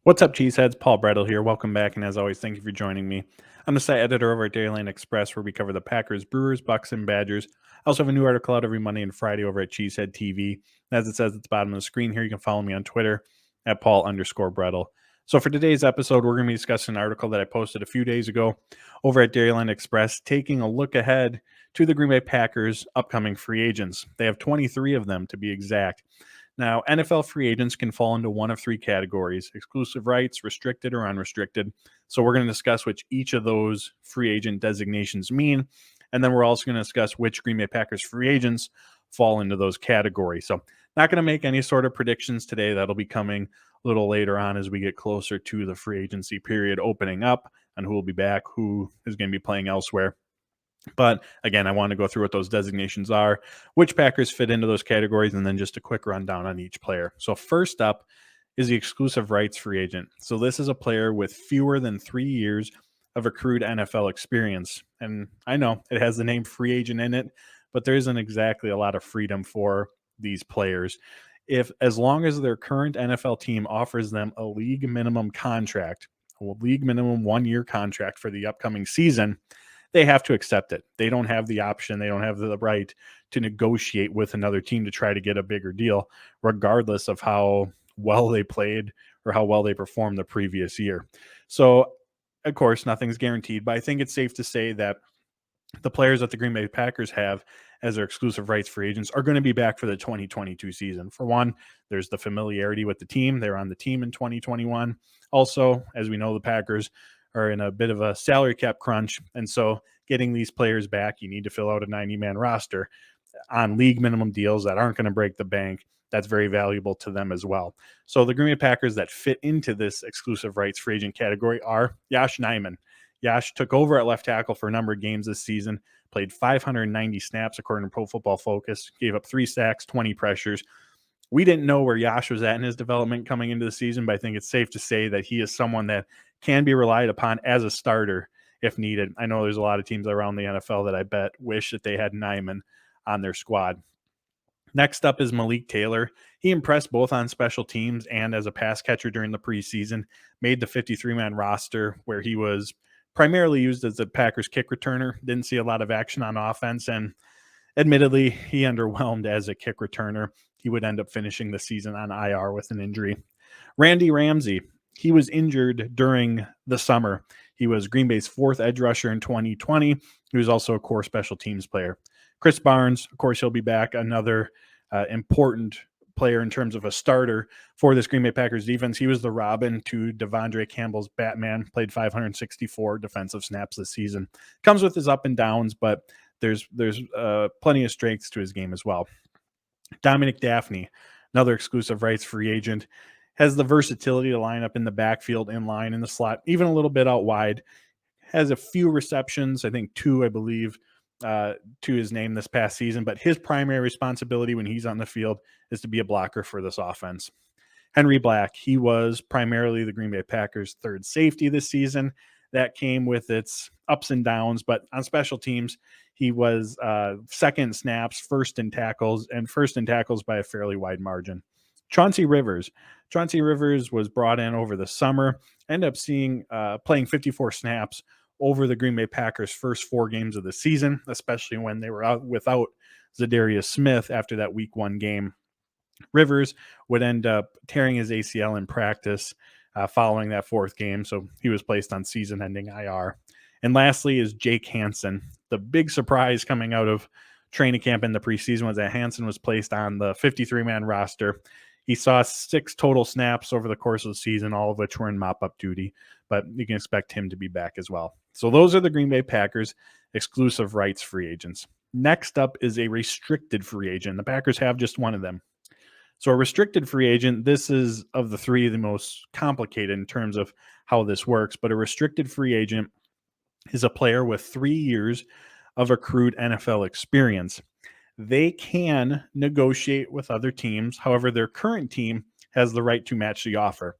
What's up, Cheeseheads? Paul Brettel here. Welcome back, and as always, thank you for joining me. I'm the site editor over at Dairyland Express, where we cover the Packers, Brewers, Bucks, and Badgers. I also have a new article out every Monday and Friday over at Cheesehead TV. As it says at the bottom of the screen here, you can follow me on Twitter at Paul_Brettel. So for today's episode, we're going to be discussing an article that I posted a few days ago over at Dairyland Express, taking a look ahead to the Green Bay Packers' upcoming free agents. They have 23 of them, to be exact. Now, NFL free agents can fall into one of three categories: exclusive rights, restricted, or unrestricted. So we're going to discuss which each of those free agent designations mean. And then we're also going to discuss which Green Bay Packers free agents fall into those categories. So not going to make any sort of predictions today. That'll be coming a little later on as we get closer to the free agency period opening up and who will be back, who is going to be playing elsewhere. But again, I want to go through what those designations are, which Packers fit into those categories, and then just a quick rundown on each player. So first up is the exclusive rights free agent. So this is a player with fewer than 3 years of accrued NFL experience. And I know it has the name free agent in it, but there isn't exactly a lot of freedom for these players. As long as their current NFL team offers them a league minimum contract, a league minimum 1-year contract for the upcoming season, they have to accept it. They don't have the option. They don't have the right to negotiate with another team to try to get a bigger deal, regardless of how well they played or how well they performed the previous year. So, of course, nothing's guaranteed, but I think it's safe to say that the players that the Green Bay Packers have as their exclusive rights free agents are going to be back for the 2022 season. For one, there's the familiarity with the team. They're on the team in 2021. Also, as we know, the Packers are in a bit of a salary cap crunch. And so getting these players back, you need to fill out a 90-man roster on league minimum deals that aren't going to break the bank. That's very valuable to them as well. So the Green Bay Packers that fit into this exclusive rights free agent category are Josh Neyman. Josh took over at left tackle for a number of games this season, played 590 snaps according to Pro Football Focus, gave up 3 sacks, 20 pressures. We didn't know where Josh was at in his development coming into the season, but I think it's safe to say that he is someone that can be relied upon as a starter if needed. I know there's a lot of teams around the NFL that I bet wish that they had Neyman on their squad. Next up is Malik Taylor. He impressed both on special teams and as a pass catcher during the preseason, made the 53-man roster where he was primarily used as a Packers kick returner. Didn't see a lot of action on offense, and admittedly, he underwhelmed as a kick returner. He would end up finishing the season on IR with an injury. Ramsey, he was injured during the summer. He was Green Bay's 4th edge rusher in 2020. He was also a core special teams player. Chris Barnes, of course, he'll be back, another important player in terms of a starter for this Green Bay Packers defense. He was the Robin to Devondre Campbell's Batman, played 564 defensive snaps this season. Comes with his up and downs, but there's plenty of strengths to his game as well. Dominic Daphne, another exclusive rights free agent, has the versatility to line up in the backfield, in line, in the slot, even a little bit out wide. Has a few receptions, I think 2, I believe, to his name this past season, but his primary responsibility when he's on the field is to be a blocker for this offense. Henry Black, he was primarily the Green Bay Packers' 3rd safety this season. That came with its ups and downs, but on special teams, he was 2nd snaps, 1st in tackles by a fairly wide margin. Chauncey Rivers was brought in over the summer, ended up playing 54 snaps over the Green Bay Packers' first 4 games of the season, especially when they were out without Zadarius Smith after that week 1 game. Rivers would end up tearing his ACL in practice following that 4th game, so he was placed on season-ending IR. And lastly is Jake Hansen. The big surprise coming out of training camp in the preseason was that Hansen was placed on the 53-man roster. He saw 6 total snaps over the course of the season, all of which were in mop-up duty, but you can expect him to be back as well. So those are the Green Bay Packers exclusive rights free agents. Next up is a restricted free agent. The Packers have just one of them. So a restricted free agent, this is of the 3 the most complicated in terms of how this works, but a restricted free agent is a player with 3 years of accrued NFL experience. They can negotiate with other teams. However, their current team has the right to match the offer.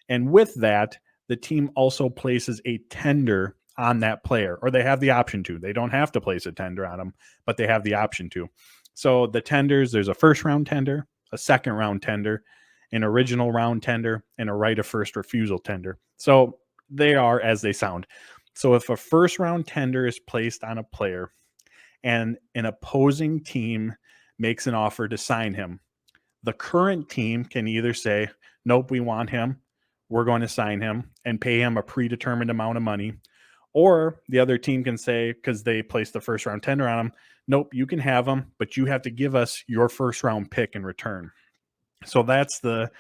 And with that, the team also places a tender on that player, or they have the option to. They don't have to place a tender on them, but they have the option to. So the tenders, there's a 1st round tender, a 2nd round tender, an original round tender, and a right of first refusal tender. So they are as they sound. So if a first round tender is placed on a player and an opposing team makes an offer to sign him, the current team can either say, nope, we want him, we're going to sign him and pay him a predetermined amount of money. Or the other team can say, because they placed the first round tender on him, nope, you can have him, but you have to give us your first round pick in return. So that's the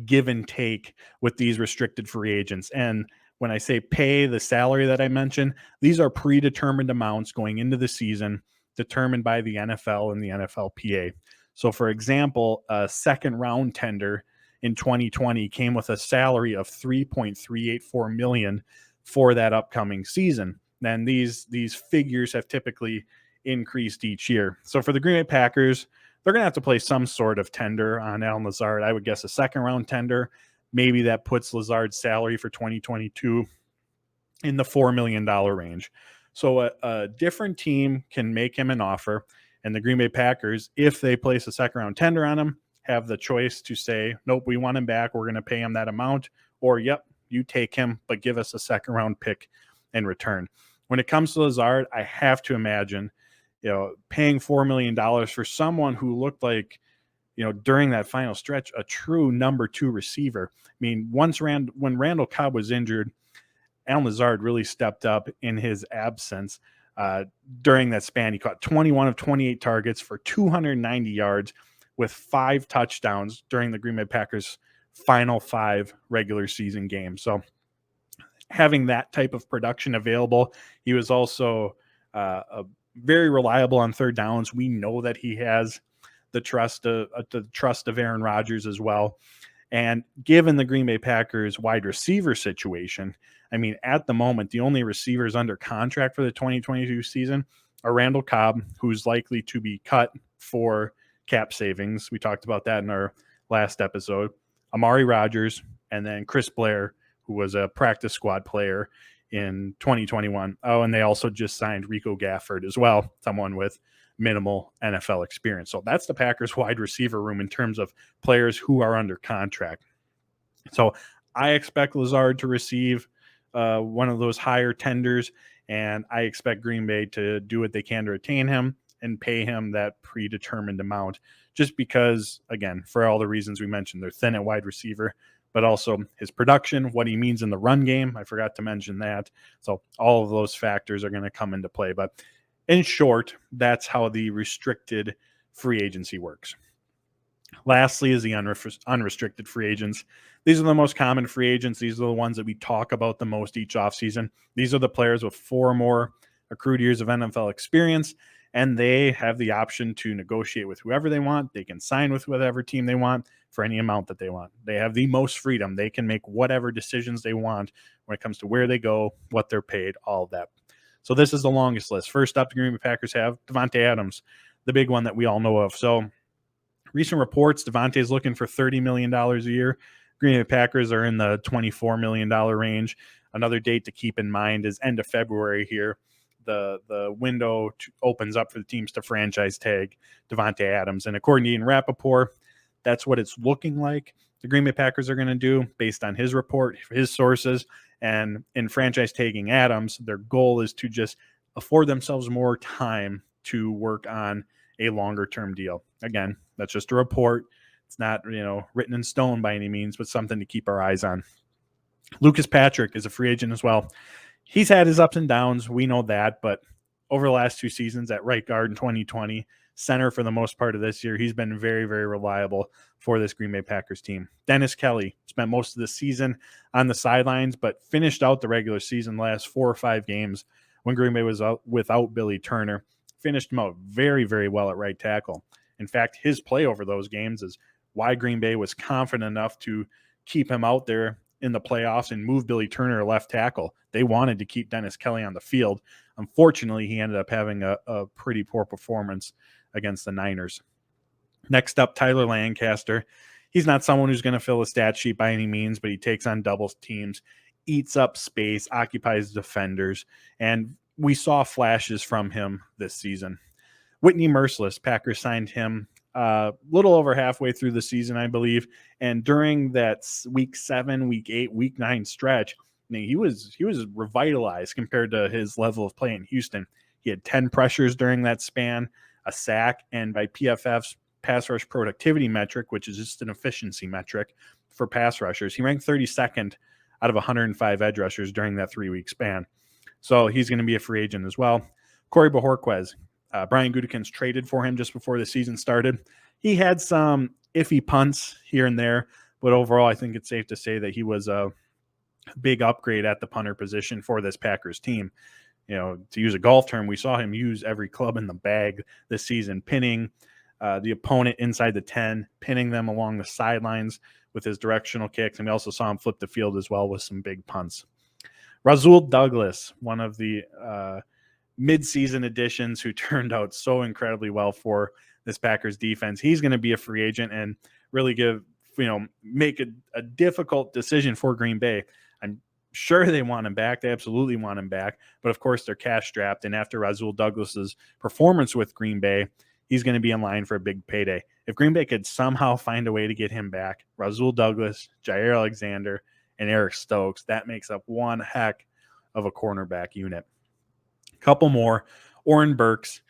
give and take with these restricted free agents. And when I say pay the salary that I mentioned, these are predetermined amounts going into the season determined by the NFL and the NFLPA. So, for example, a second round tender in 2020 came with a salary of $3.384 million for that upcoming season. And these figures have typically increased each year. So for the Green Bay Packers, they're going to have to play some sort of tender on Allen Lazard. I would guess a second round tender. Maybe that puts Lazard's salary for 2022 in the $4 million range. So a different team can make him an offer, and the Green Bay Packers, if they place a second round tender on him, have the choice to say, nope, we want him back. We're going to pay him that amount. Or, yep, you take him, but give us a second round pick in return. When it comes to Lazard, I have to imagine, paying $4 million for someone who looked like, during that final stretch, a true number 2 receiver. I mean, when Randall Cobb was injured, Allen Lazard really stepped up in his absence. During that span, he caught 21 of 28 targets for 290 yards with 5 touchdowns during the Green Bay Packers' final 5 regular season games. So having that type of production available, he was also very reliable on third downs. We know that he has the trust of Aaron Rodgers as well. And given the Green Bay Packers wide receiver situation, I mean, at the moment, the only receivers under contract for the 2022 season are Randall Cobb, who's likely to be cut for cap savings. We talked about that in our last episode. Amari Rodgers, and then Chris Blair, who was a practice squad player in 2021. Oh, and they also just signed Rico Gafford as well, someone with minimal NFL experience. So that's the Packers wide receiver room in terms of players who are under contract. So I expect Lazard to receive one of those higher tenders, and I expect Green Bay to do what they can to retain him and pay him that predetermined amount, just because, again, for all the reasons we mentioned, they're thin at wide receiver, but also his production, what he means in the run game. I forgot to mention that. So all of those factors are going to come into play. But in short, that's how the restricted free agency works. Lastly is the unrestricted free agents. These are the most common free agents. These are the ones that we talk about the most each offseason. These are the players with 4 or more accrued years of NFL experience, and they have the option to negotiate with whoever they want. They can sign with whatever team they want for any amount that they want. They have the most freedom. They can make whatever decisions they want when it comes to where they go, what they're paid, all of that. So this is the longest list. First up, the Green Bay Packers have Devonte Adams, the big one that we all know of. So recent reports, Devonte is looking for $30 million a year. Green Bay Packers are in the $24 million range. Another date to keep in mind is end of February here. The window opens up for the teams to franchise tag Devonte Adams. And according to Ian Rappaport, that's what it's looking like the Green Bay Packers are going to do based on his report, his sources. And in franchise tagging Adams, their goal is to just afford themselves more time to work on a longer term deal. Again, that's just a report. It's not, written in stone by any means, but something to keep our eyes on. Lucas Patrick is a free agent as well. He's had his ups and downs. We know that, but over the last 2 seasons at right guard in 2020, center for the most part of this year, he's been very, very reliable for this Green Bay Packers team. Dennis Kelly spent most of the season on the sidelines, but finished out the regular season last 4 or 5 games when Green Bay was out without Billy Turner. Finished him out very, very well at right tackle. In fact, his play over those games is why Green Bay was confident enough to keep him out there in the playoffs and move Billy Turner to left tackle. They wanted to keep Dennis Kelly on the field. Unfortunately, he ended up having a pretty poor performance against the Niners. Next up, Tyler Lancaster. He's not someone who's going to fill a stat sheet by any means, but he takes on double teams, eats up space, occupies defenders, and we saw flashes from him this season. Whitney Merciless, Packers signed him little over halfway through the season, I believe. And during that week 7, week 8, week 9 stretch, I mean, he was revitalized compared to his level of play in Houston. He had 10 pressures during that span, a sack, and by PFF's pass rush productivity metric, which is just an efficiency metric for pass rushers, he ranked 32nd out of 105 edge rushers during that 3-week span. So he's going to be a free agent as well. Corey Behrquaz, Brian Gutekunst traded for him just before the season started. He had some iffy punts here and there, but overall, I think it's safe to say that he was a big upgrade at the punter position for this Packers team. You know, to use a golf term, we saw him use every club in the bag this season, pinning the opponent inside the 10, pinning them along the sidelines with his directional kicks, and we also saw him flip the field as well with some big punts. Rasul Douglas, one of the mid-season additions who turned out so incredibly well for this Packers defense. He's going to be a free agent and really make a difficult decision for Green Bay. I'm sure they want him back. They absolutely want him back. But of course, they're cash strapped. And after Rasul Douglas's performance with Green Bay, he's going to be in line for a big payday. If Green Bay could somehow find a way to get him back, Rasul Douglas, Jair Alexander, and Eric Stokes, that makes up one heck of a cornerback unit. Couple more. Oren Burks.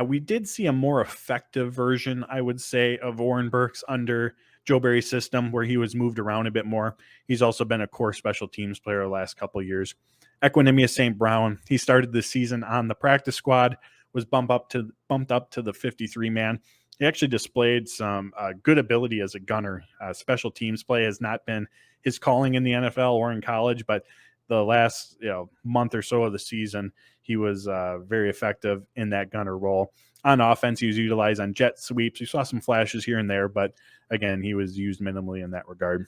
We did see a more effective version, I would say, of Oren Burks under Joe Barry's system, where he was moved around a bit more. He's also been a core special teams player the last couple of years. Equinemius St. Brown, he started the season on the practice squad, was bumped up to the 53-man. He actually displayed some good ability as a gunner. Special teams play has not been his calling in the NFL or in college, but the last month or so of the season, he was very effective in that gunner role. On offense, he was utilized on jet sweeps. You saw some flashes here and there, but again, he was used minimally in that regard.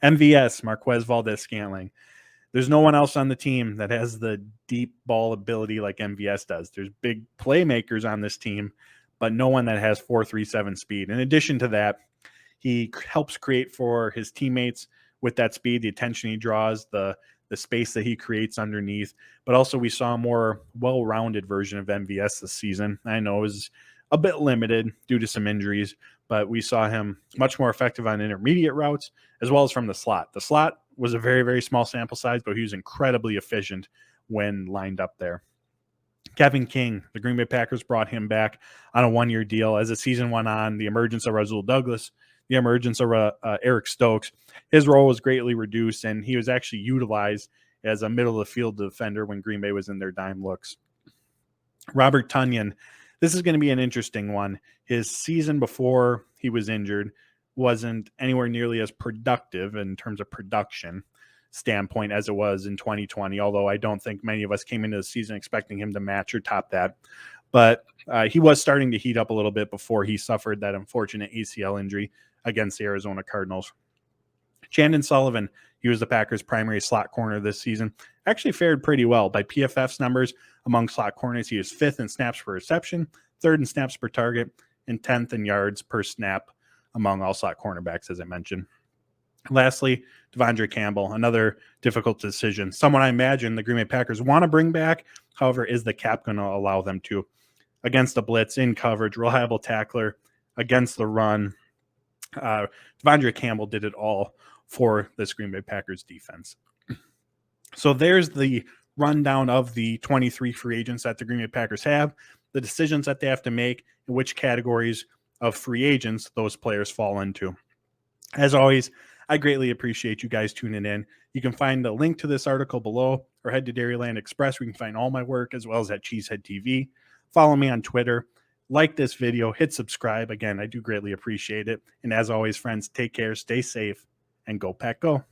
MVS, Marquez Valdez-Scantling. There's no one else on the team that has the deep ball ability like MVS does. There's big playmakers on this team, but no one that has 4.37 speed. In addition to that, he helps create for his teammates with that speed, the attention he draws, the space that he creates underneath. But also we saw a more well-rounded version of MVS this season. I know it was a bit limited due to some injuries, but we saw him much more effective on intermediate routes as well as from the slot. The slot was a very, very small sample size, but he was incredibly efficient when lined up there. Kevin King, the Green Bay Packers brought him back on a 1-year deal. As the season went on, the emergence of Rasul Douglas, the emergence of Eric Stokes, his role was greatly reduced, and he was actually utilized as a middle-of-the-field defender when Green Bay was in their dime looks. Robert Tunyan, this is going to be an interesting one. His season before he was injured wasn't anywhere nearly as productive in terms of production standpoint as it was in 2020, although I don't think many of us came into the season expecting him to match or top that. But he was starting to heat up a little bit before he suffered that unfortunate ACL injury against the Arizona Cardinals. Shannon Sullivan, he was the Packers' primary slot corner this season, actually fared pretty well. By PFF's numbers, among slot corners, he was 5th in snaps per reception, 3rd in snaps per target, and 10th in yards per snap among all slot cornerbacks, as I mentioned. Lastly, Devondre Campbell, another difficult decision. Someone I imagine the Green Bay Packers want to bring back. However, is the cap going to allow them to? Against the blitz, in coverage, reliable tackler, against the run. Devondre Campbell did it all for this Green Bay Packers defense. So there's the rundown of the 23 free agents that the Green Bay Packers have, the decisions that they have to make, and which categories of free agents those players fall into. As always, I greatly appreciate you guys tuning in. You can find the link to this article below or head to Dairyland Express where you can find all my work as well as at Cheesehead TV. Follow me on Twitter. Like this video. Hit subscribe. Again, I do greatly appreciate it. And as always, friends, take care, stay safe, and go Pack Go.